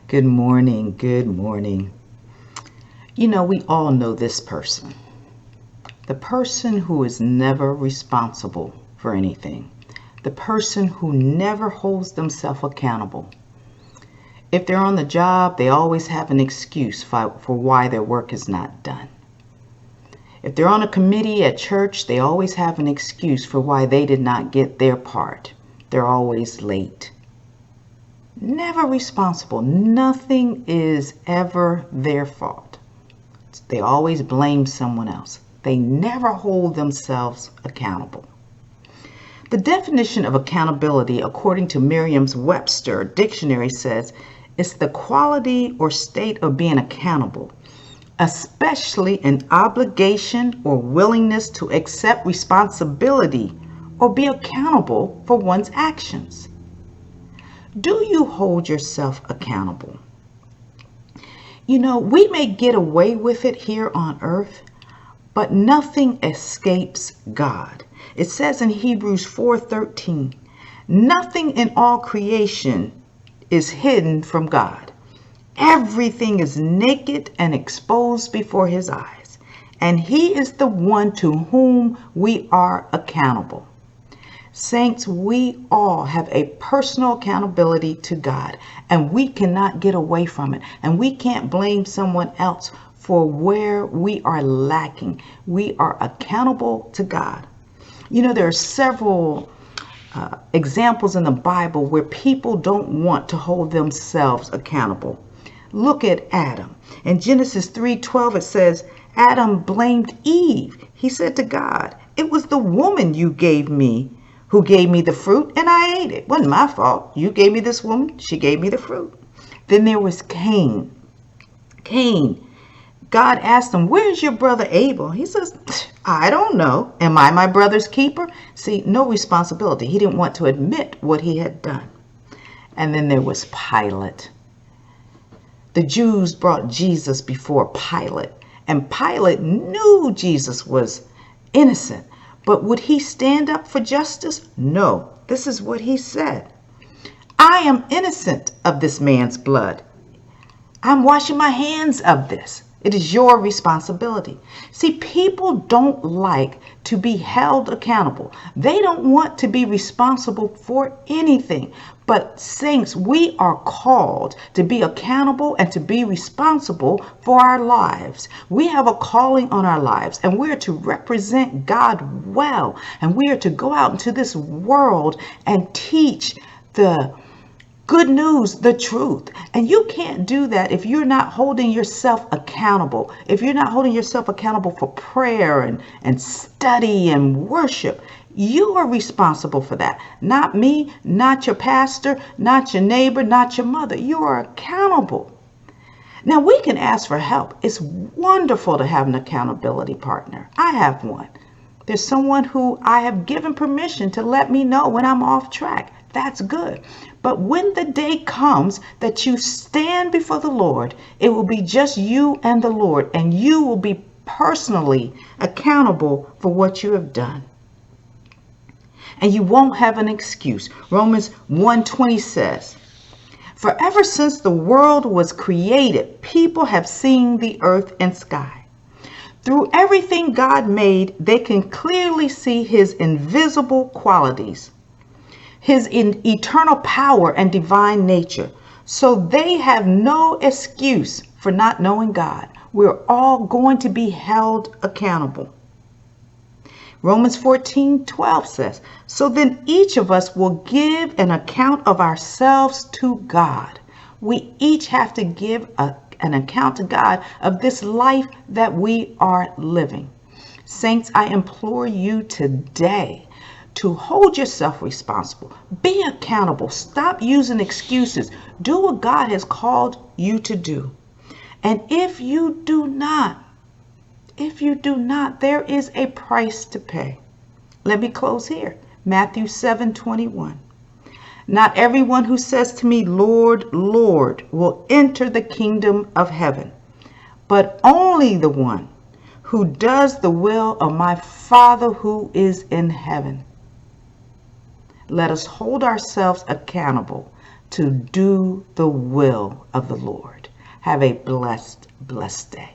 Good morning. Good morning. We all know this person. The person who is never responsible for anything. The person who never holds themselves accountable. If they're on the job, they always have an excuse for why their work is not done. If they're on a committee at church, they always have an excuse for why they did not get their part. They're always late. Never responsible. Nothing is ever their fault. They always blame someone else. They never hold themselves accountable. The definition of accountability, according to Merriam-Webster dictionary, says it's the quality or state of being accountable, especially an obligation or willingness to accept responsibility or be accountable for one's actions. Do you hold yourself accountable? We may get away with it here on earth, but nothing escapes God. It says in Hebrews 4:13, nothing in all creation is hidden from God. Everything is naked and exposed before his eyes, and he is the one to whom we are accountable. Saints, we all have a personal accountability to God, and we cannot get away from it. And we can't blame someone else for where we are lacking. We are accountable to God. There are several examples in the Bible where people don't want to hold themselves accountable. Look at Adam. In Genesis 3:12, it says, Adam blamed Eve. He said to God, "It was the woman you gave me who gave me the fruit, and I ate it. It wasn't my fault. You gave me this woman. She gave me the fruit." Then there was Cain. God asked him, "Where's your brother Abel?" He says, "I don't know. Am I my brother's keeper?" See, no responsibility. He didn't want to admit what he had done. And then there was Pilate. The Jews brought Jesus before Pilate, and Pilate knew Jesus was innocent. But would he stand up for justice? No. This is what he said. "I am innocent of this man's blood. I'm washing my hands of this. It is your responsibility." See, people don't like to be held accountable. They don't want to be responsible for anything. But saints, we are called to be accountable and to be responsible for our lives. We have a calling on our lives, and we are to represent God well. And we are to go out into this world and teach the good news, the truth. And you can't do that if you're not holding yourself accountable. If you're not holding yourself accountable for prayer and study and worship, you are responsible for that. Not me, not your pastor, not your neighbor, not your mother. You are accountable. Now, we can ask for help. It's wonderful to have an accountability partner. I have one. There's someone who I have given permission to let me know when I'm off track. That's good. But when the day comes that you stand before the Lord, it will be just you and the Lord, and you will be personally accountable for what you have done. And you won't have an excuse. Romans 1:20 says, "For ever since the world was created, people have seen the earth and sky. Through everything God made, they can clearly see his invisible qualities, his eternal power and divine nature. So they have no excuse for not knowing God." We're all going to be held accountable. Romans 14:12 says, "So then each of us will give an account of ourselves to God." We each have to give an account to God of this life that we are living. Saints, I implore you today to hold yourself responsible. Be accountable. Stop using excuses. Do what God has called you to do. And if you do not, there is a price to pay. Let me close here. Matthew 7:21. "Not everyone who says to me, 'Lord, Lord,' will enter the kingdom of heaven, but only the one who does the will of my Father who is in heaven." Let us hold ourselves accountable to do the will of the Lord. Have a blessed, blessed day.